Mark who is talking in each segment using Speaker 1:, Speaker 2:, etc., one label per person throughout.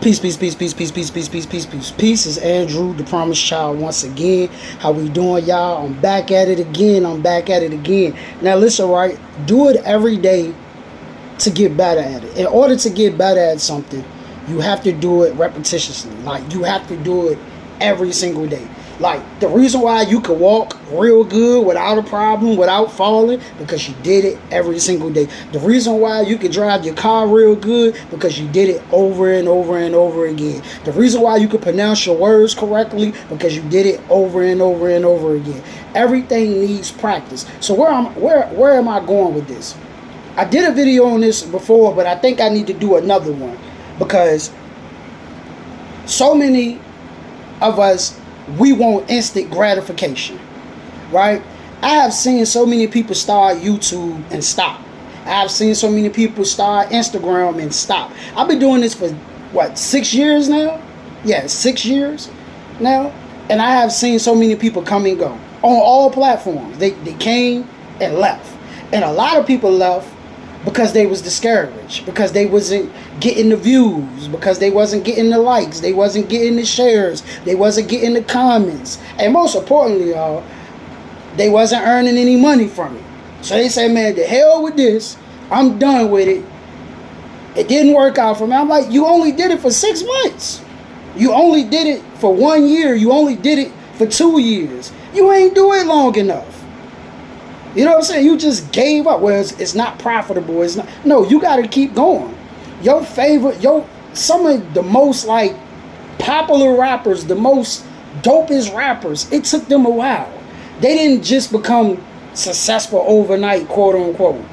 Speaker 1: Peace, peace, peace, peace, peace, peace, peace, peace, peace, peace, peace. Is Andrew, the Promised Child, once again. How we doing, y'all? I'm back at it again. Now, listen, right? Do it every day to get better at it. In order to get better at something, you have to do it repetitiously. Like, you have to do it every single day. Like, the reason why you can walk real good without a problem, without falling, because you did it every single day. The reason why you can drive your car real good, because you did it over and over and over again. The reason why you can pronounce your words correctly, because you did it over and over and over again. Everything needs practice. So where am I going with this? I did a video on this before, but I think I need to do another one, because so many of us, we want instant gratification, right? I have seen so many people start YouTube and stop. I have seen so many people start Instagram and stop. I've been doing this for, 6 years now? Yeah, 6 years now. And I have seen so many people come and go on all platforms. They came and left. And a lot of people left because they was discouraged, because they wasn't getting the views, because they wasn't getting the likes, they wasn't getting the shares, they wasn't getting the comments, and most importantly, y'all, they wasn't earning any money from it. So they say, man, the hell with this, I'm done with it. It didn't work out for me. I'm like, you only did it for 6 months. You only did it for 1 year. You only did it for 2 years. You ain't do it long enough. You know what I'm saying? You just gave up. Well, it's not profitable. It's not. No, you got to keep going. Some of the most popular rappers, the most dopest rappers, it took them a while. They didn't just become successful overnight, quote unquote.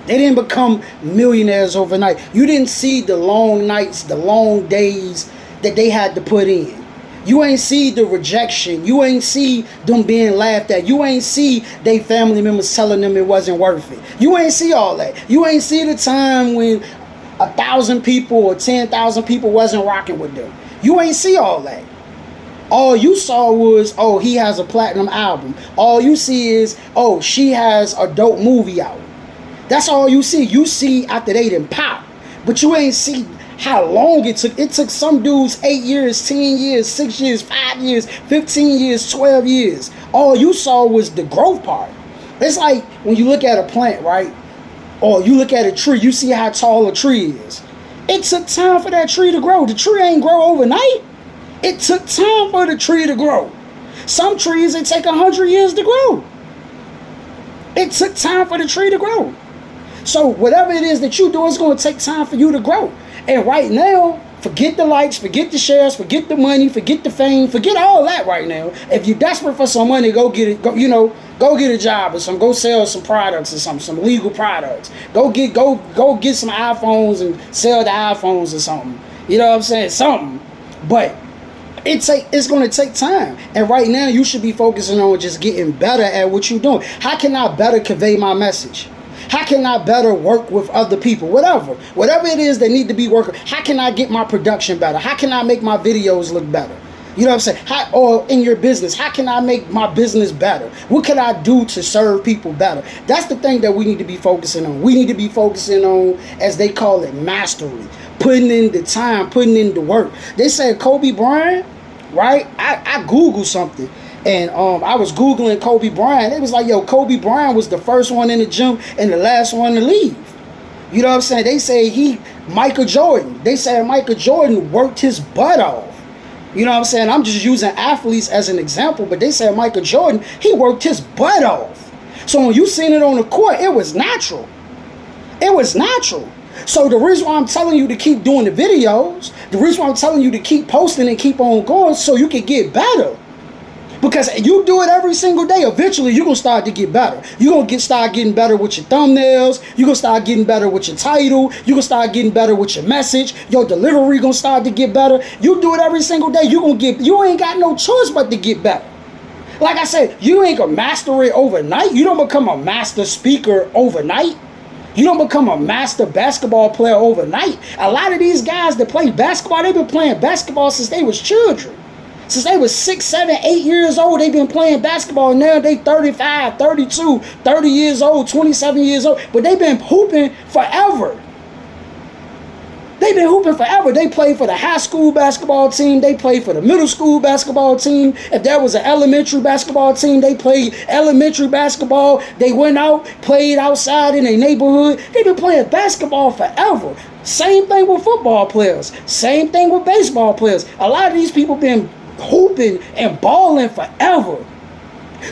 Speaker 1: They didn't become millionaires overnight. You didn't see the long nights, the long days that they had to put in. You ain't see the rejection. You ain't see them being laughed at. You ain't see they family members telling them it wasn't worth it. You ain't see all that. You ain't see the time when 1,000 people or 10,000 people wasn't rocking with them. You ain't see all that. All you saw was, oh, he has a platinum album. All you see is, oh, she has a dope movie out. That's all you see. You see after they done pop. But you ain't see how long it took. It took some dudes 8 years, 10 years, 6 years, 5 years, 15 years, 12 years. All you saw was the growth part. It's like when you look at a plant, right? Or you look at a tree, you see how tall a tree is. It took time for that tree to grow. The tree ain't grow overnight. It took time for the tree to grow. Some trees, it take 100 years to grow. It took time for the tree to grow. So whatever it is that you do, it's going to take time for you to grow. And right now, forget the likes, forget the shares, forget the money, forget the fame, forget all that right now. If you're desperate for some money, go get it. Go get a job or something. Go sell some products or something, some legal products. Go get some iPhones and sell the iPhones or something. You know what I'm saying? Something. But it's going to take time. And right now, you should be focusing on just getting better at what you're doing. How can I better convey my message? How can I better work with other people? Whatever it is that need to be working. How can I get my production better? How can I make my videos look better? You know what I'm saying? Or in your business, how can I make my business better? What can I do to serve people better? That's the thing that we need to be focusing on. We need to be focusing on, as they call it, mastery. Putting in the time, putting in the work. They said Kobe Bryant, right? I Googled something. And I was Googling Kobe Bryant. It was like, yo, Kobe Bryant was the first one in the gym and the last one to leave. You know what I'm saying? They say Michael Jordan. They said Michael Jordan worked his butt off. You know what I'm saying? I'm just using athletes as an example, but they said Michael Jordan, he worked his butt off. So when you seen it on the court, it was natural. It was natural. So the reason why I'm telling you to keep doing the videos, the reason why I'm telling you to keep posting and keep on going, so you can get better. Because you do it every single day, eventually you're going to start to get better. You're going to start getting better with your thumbnails. You're going to start getting better with your title. You're going to start getting better with your message. Your delivery going to start to get better. You do it every single day. You ain't got no choice but to get better. Like I said, you ain't going to master it overnight. You don't become a master speaker overnight. You don't become a master basketball player overnight. A lot of these guys that play basketball, they've been playing basketball since they was children. Since they was 6, 7, 8 years old, they've been playing basketball. Now they 35, 32, 30 years old, 27 years old. But they've been hooping forever. They've been hooping forever. They played for the high school basketball team. They played for the middle school basketball team. If there was an elementary basketball team, they played elementary basketball. They went out, played outside in their neighborhood. They've been playing basketball forever. Same thing with football players. Same thing with baseball players. A lot of these people been hooping and balling forever.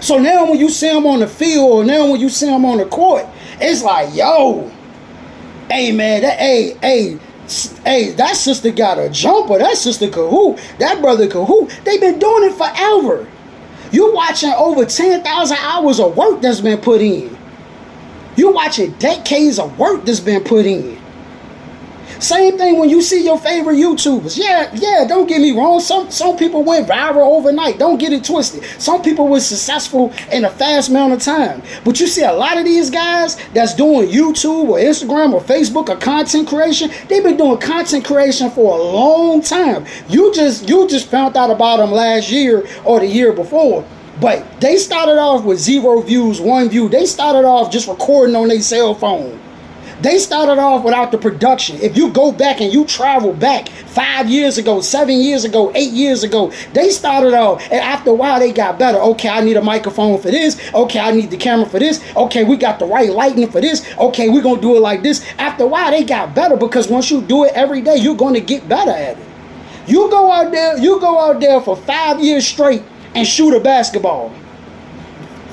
Speaker 1: So now when you see them on the field, or now when you see them on the court, it's like, yo, hey man, hey, that sister got a jumper. That sister could hoop. That brother could hoop. They've been doing it forever. You watching over 10,000 hours of work that's been put in. You watching decades of work that's been put in. Same thing when you see your favorite YouTubers. Yeah, don't get me wrong. Some people went viral overnight. Don't get it twisted. Some people were successful in a fast amount of time. But you see a lot of these guys that's doing YouTube or Instagram or Facebook or content creation, they've been doing content creation for a long time. You just found out about them last year or the year before. But they started off with 0 views, 1 view. They started off just recording on their cell phone. They started off without the production. If you go back and you travel back 5 years ago, 7 years ago, 8 years ago, they started off, and after a while they got better. Okay, I need a microphone for this. Okay, I need the camera for this. Okay, we got the right lighting for this. Okay, we're going to do it like this. After a while they got better, because once you do it every day, you're going to get better at it. You go out there for 5 years straight and shoot a basketball.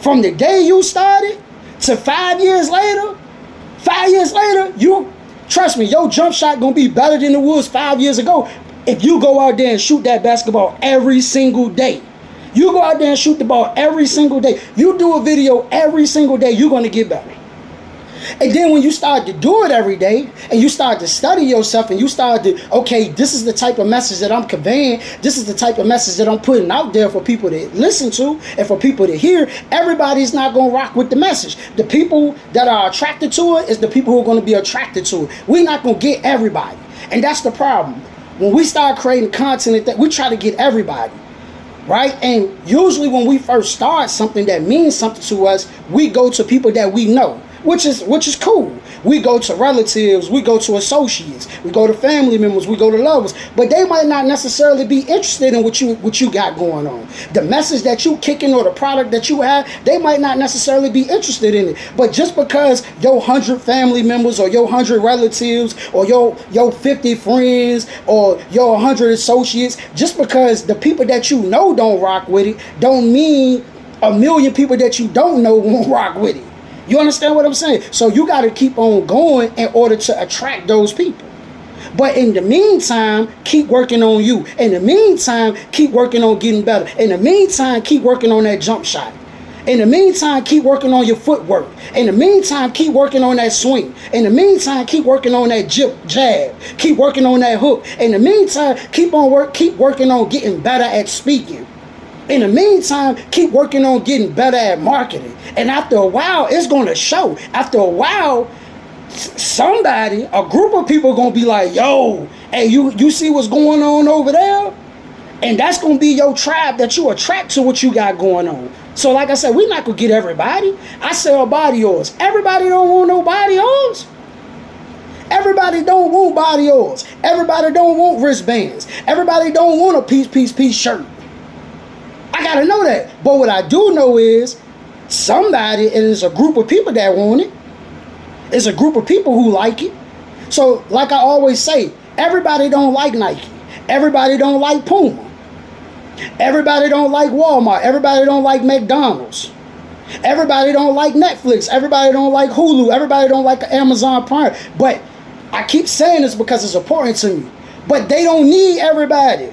Speaker 1: From the day you started to 5 years later, 5 years later, you trust me, your jump shot gonna be better than it was 5 years ago if you go out there and shoot that basketball every single day. You go out there and shoot the ball every single day. You do a video every single day, you're gonna get better. And then when you start to do it every day, and you start to study yourself, and you start to, okay, this is the type of message that I'm conveying, this is the type of message that I'm putting out there for people to listen to and for people to hear, everybody's not going to rock with the message. The people that are attracted to it is the people who are going to be attracted to it. We're not going to get everybody. And that's the problem. When we start creating content, that we try to get everybody. Right? And usually when we first start something that means something to us, we go to people that we know. Which is cool. We go to relatives, we go to associates, we go to family members, we go to lovers, but they might not necessarily be interested in what you got going on. The message that you kicking or the product that you have, they might not necessarily be interested in it. But just because your 100 family members or your 100 relatives or your 50 friends or your 100 associates, just because the people that you know don't rock with it, don't mean a million people that you don't know won't rock with it. You understand what I'm saying? So you got to keep on going in order to attract those people. But in the meantime, keep working on you. In the meantime, keep working on getting better. In the meantime, keep working on that jump shot. In the meantime, keep working on your footwork. In the meantime, keep working on that swing. In the meantime, keep working on that jab. Keep working on that hook. In the meantime, keep working on getting better at speaking. In the meantime, keep working on getting better at marketing. And after a while, it's going to show. After a while, somebody, a group of people are going to be like, yo, hey, you see what's going on over there? And that's going to be your tribe that you attract to what you got going on. So like I said, we're not going to get everybody. I sell body oils. Everybody don't want no body oils. Everybody don't want body oils. Everybody don't want wristbands. Everybody don't want a piece shirt. I gotta know that. But what I do know is somebody, and it's a group of people that want it. It's a group of people who like it. So like I always say, everybody don't like Nike. Everybody don't like Puma. Everybody don't like Walmart. Everybody don't like McDonald's. Everybody don't like Netflix. Everybody don't like Hulu. Everybody don't like Amazon Prime. But I keep saying this because it's important to me. But they don't need everybody.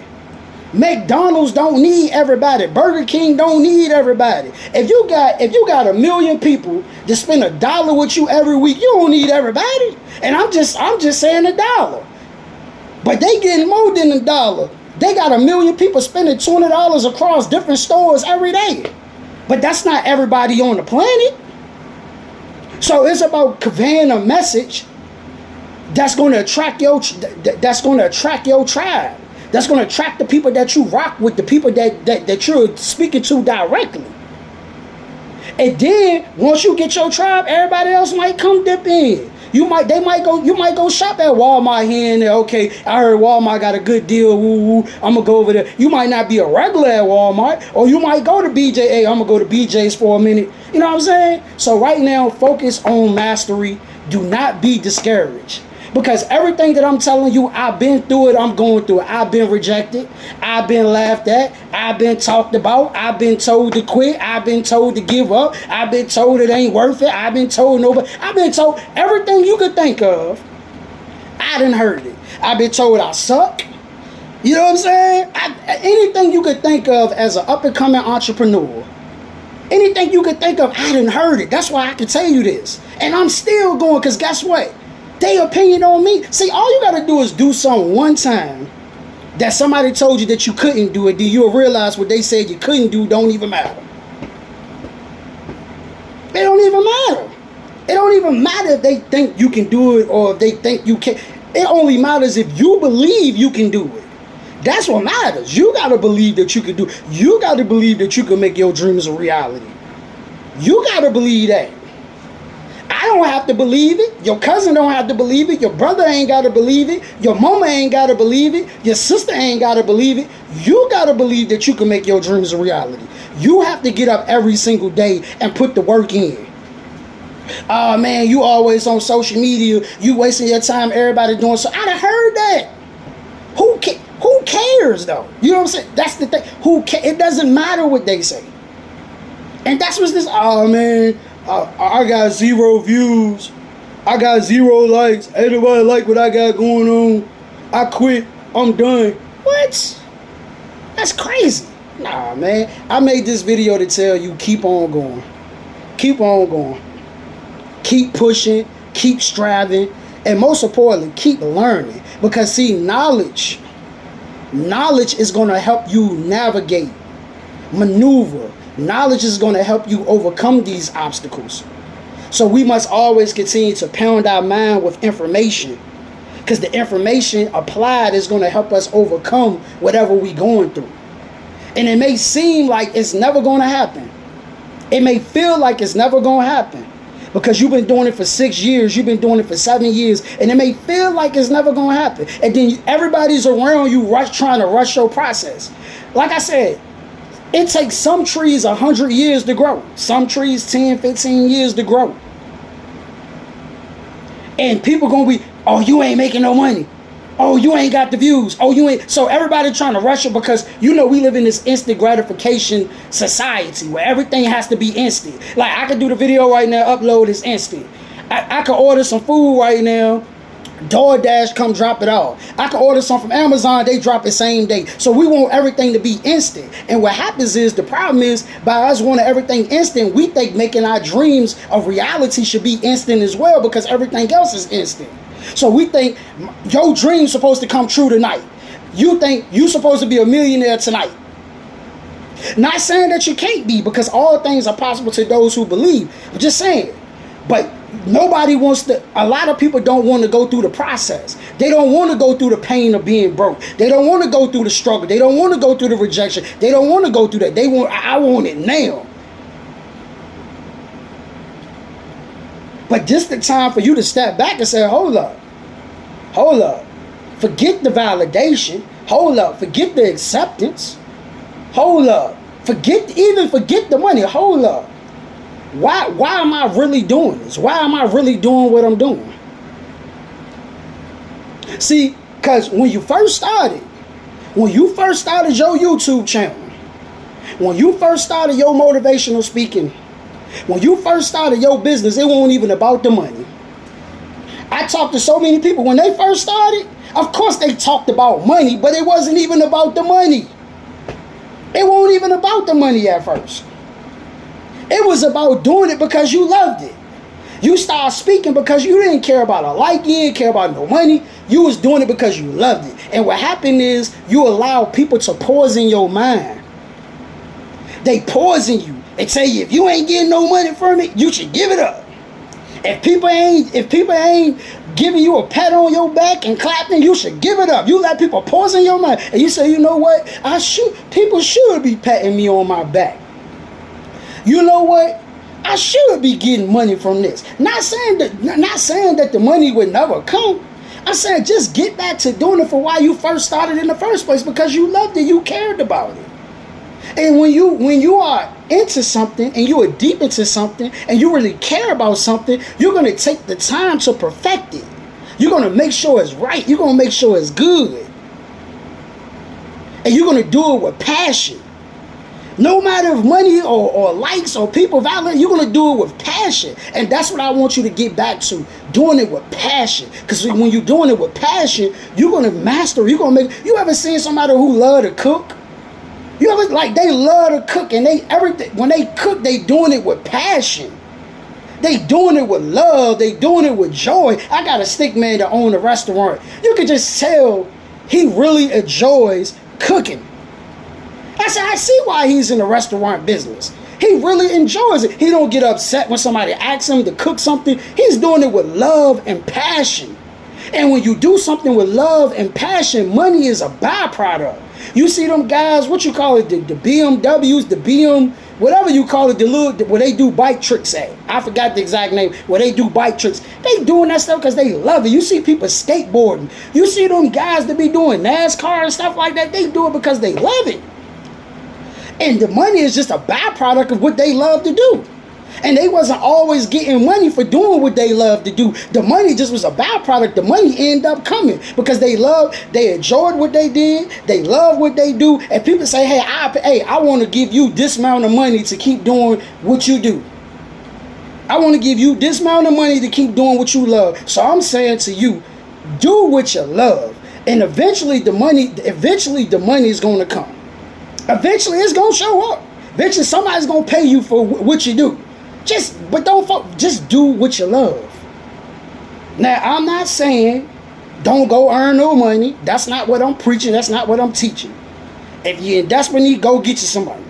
Speaker 1: McDonald's don't need everybody. Burger King don't need everybody. If you got a million people that spend $1 with you every week, you don't need everybody. And I'm just saying $1. But they getting more than $1. They got a million people spending $20 across different stores every day. But that's not everybody on the planet. So it's about conveying a message that's going to attract your tribe. That's going to attract the people that you rock with, the people that you're speaking to directly. And then, once you get your tribe, everybody else might come dip in. You might go shop at Walmart here and there. Okay, I heard Walmart got a good deal. Woo woo. I'm gonna go over there. You might not be a regular at Walmart, or you might go to BJ. Hey, I'm gonna go to BJ's for a minute. You know what I'm saying? So right now, focus on mastery. Do not be discouraged. Because everything that I'm telling you, I've been through it, I'm going through it. I've been rejected. I've been laughed at. I've been talked about. I've been told to quit. I've been told to give up. I've been told it ain't worth it. I've been told nobody. I've been told everything you could think of. I done heard it. I've been told I suck. You know what I'm saying? Anything you could think of as an up-and-coming entrepreneur. Anything you could think of, I done heard it. That's why I can tell you this. And I'm still going, because guess what? Their opinion on me. See, all you got to do is do something one time that somebody told you that you couldn't do it. Then you'll realize what they said you couldn't do don't even matter. It don't even matter. It don't even matter if they think you can do it or if they think you can't. It only matters if you believe you can do it. That's what matters. You got to believe that you can do it. You got to believe that you can make your dreams a reality. You got to believe that. I don't have to believe it. Your cousin don't have to believe it. Your brother ain't got to believe it. Your mama ain't got to believe it. Your sister ain't got to believe it. You got to believe that you can make your dreams a reality. You have to get up every single day and put the work in. Oh man, you always on social media. You wasting your time. Everybody doing so. I done heard that. Who cares though? You know what I'm saying? That's the thing. It doesn't matter what they say. And that's what's this. Oh man. I got 0 views. I got 0 likes. Ain't nobody like what I got going on. I quit. I'm done. What? That's crazy. Nah, man. I made this video to tell you keep on going. Keep on going. Keep pushing. Keep striving. And most importantly, keep learning. Because see, knowledge is going to help you navigate, maneuver. Knowledge is going to help you overcome these obstacles. So we must always continue to pound our mind with information. Because the information applied is going to help us overcome whatever we're going through. And it may seem like it's never going to happen. It may feel like it's never going to happen. Because you've been doing it for 6 years. You've been doing it for 7 years. And it may feel like it's never going to happen. And then everybody's around you trying to rush your process. Like I said, it takes some trees 100 years to grow. Some trees 10, 15 years to grow. And people gonna be, oh, you ain't making no money. Oh, you ain't got the views. Oh, you ain't. So everybody trying to rush it because, you know, we live in this instant gratification society where everything has to be instant. Like I could do the video right now, upload is instant. I could order some food right now. DoorDash come drop it off. I can order some from Amazon, they drop it same day. So we want everything to be instant. And what happens is, the problem is, by us wanting everything instant, we think making our dreams a reality should be instant as well because everything else is instant. So we think your dream's supposed to come true tonight. You think you supposed to be a millionaire tonight. Not saying that you can't be, because all things are possible to those who believe. I'm just saying. But nobody wants to, a lot of people don't want to go through the process. They don't want to go through the pain of being broke. They don't want to go through the struggle. They don't want to go through the rejection. They don't want to go through that. I want it now. But this the time for you to step back and say, hold up. Forget the validation. Hold up. Forget the acceptance. Hold up. Forget the money. Hold up. Why am I really doing this? Why am I really doing what I'm doing? See, because when you first started your YouTube channel, when you first started your motivational speaking, when you first started your business, it wasn't even about the money. I talked to so many people when they first started. Of course they talked about money, but it wasn't even about the money. It wasn't even about the money at first. It was about doing it because you loved it. You started speaking because you didn't care about a like, you didn't care about no money. You was doing it because you loved it. And what happened is you allow people to poison your mind. They poison you. They tell you if you ain't getting no money from it, you should give it up. If people ain't giving you a pat on your back and clapping, you should give it up. You let people poison your mind. And you say, you know what? People should be patting me on my back. You know what? I should be getting money from this. Not saying that the money would never come. I'm saying just get back to doing it for why you first started in the first place, because you loved it, you cared about it. And when you are into something and you are deep into something and you really care about something, you're going to take the time to perfect it. You're going to make sure it's right. You're going to make sure it's good. And you're going to do it with passion. No matter if money or likes or people validate, you're going to do it with passion. And that's what I want you to get back to, doing it with passion. Because when you're doing it with passion, you're going to master. You're going to make. You ever seen somebody who love to cook? You ever, like, they love to cook, and when they cook, they doing it with passion. They doing it with love. They doing it with joy. I got a stick man that own a restaurant. You can just tell he really enjoys cooking. I said, I see why he's in the restaurant business. He really enjoys it. He don't get upset when somebody asks him to cook something. He's doing it with love and passion. And when you do something with love and passion, money is a byproduct. You see them guys, what you call it, the BMWs, the BM, whatever you call it, the little, where they do bike tricks at. I forgot the exact name, where they do bike tricks. They doing that stuff because they love it. You see people skateboarding. You see them guys that be doing NASCAR and stuff like that. They do it because they love it. And the money is just a byproduct of what they love to do. And they wasn't always getting money for doing what they love to do. The money just was a byproduct. The money ended up coming because they enjoyed what they did. They love what they do. And people say, hey, I want to give you this amount of money to keep doing what you do. I want to give you this amount of money to keep doing what you love. So I'm saying to you, do what you love. And eventually the money is going to come. Eventually it's going to show up. Eventually somebody's going to pay you for what you do. Just do what you love. Now, I'm not saying don't go earn no money. That's not what I'm preaching. That's not what I'm teaching. If you're in desperate need, go get you somebody.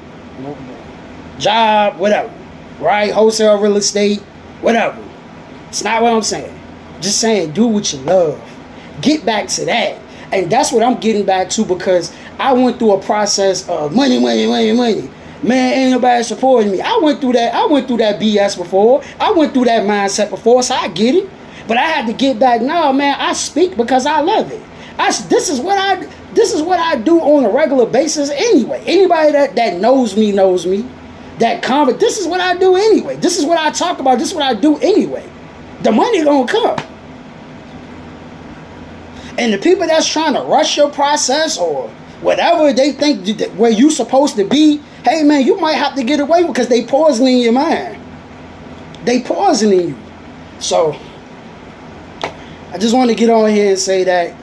Speaker 1: Job, whatever. Right? Wholesale real estate, whatever. It's not what I'm saying. Just saying do what you love. Get back to that. And that's what I'm getting back to, because I went through a process of money. Man, ain't nobody supporting me. I went through that BS before. I went through that mindset before, so I get it. But I had to get back. No, man, I speak because I love it. This is what I do on a regular basis anyway. Anybody that knows me. This is what I do anyway. This is what I talk about. This is what I do anyway. The money gonna come. And the people that's trying to rush your process or whatever they think where you supposed to be, hey man, you might have to get away with, because they poisoning your mind. They poisoning you. So I just want to get on here and say that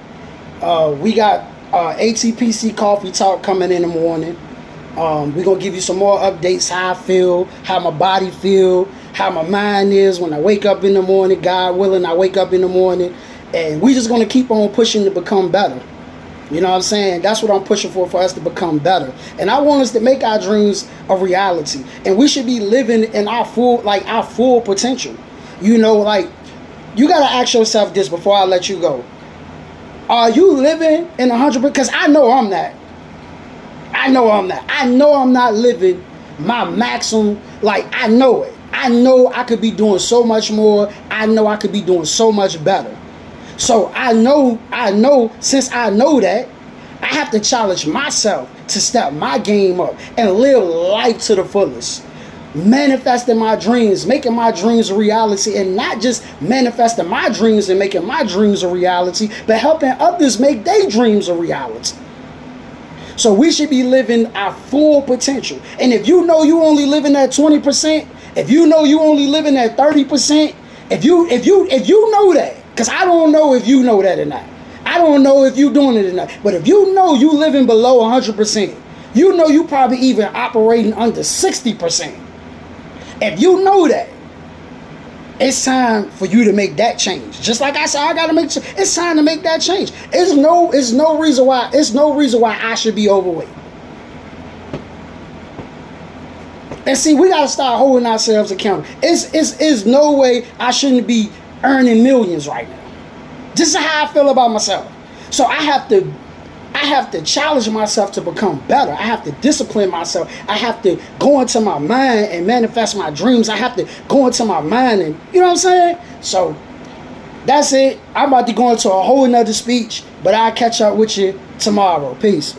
Speaker 1: we got ATPC Coffee Talk coming in the morning. We're going to give you some more updates, how I feel, how my body feel, how my mind is when I wake up in the morning. God willing, I wake up in the morning. And we just going to keep on pushing to become better. You know what I'm saying? That's what I'm pushing for us to become better. And I want us to make our dreams a reality. And we should be living in our full potential. You know, like, you got to ask yourself this before I let you go. Are you living in 100%? Because I know I'm not. I know I'm not living my maximum. Like, I know it. I know I could be doing so much more. I know I could be doing so much better. So I know, since I know that, I have to challenge myself to step my game up and live life to the fullest. Manifesting my dreams, making my dreams a reality, and not just manifesting my dreams and making my dreams a reality, but helping others make their dreams a reality. So we should be living our full potential. And if you know you only living at 20%, if you know you only living at 30%, if you know that, because I don't know if you know that or not. I don't know if you doing it or not. But if you know you living below 100%, you know you probably even operating under 60%. If you know that, it's time for you to make that change. Just like I said, I gotta make. It's time to make that change. It's no reason why I should be overweight. And see, we gotta start holding ourselves accountable. It's no way I shouldn't be earning millions right now. This is how I feel about myself. So I I have to challenge myself to become better. I have to discipline myself. I have to go into my mind and manifest my dreams. I have to go into my mind and, you know what I'm saying? So that's it. I'm about to go into a whole nother speech, but I'll catch up with you tomorrow. Peace.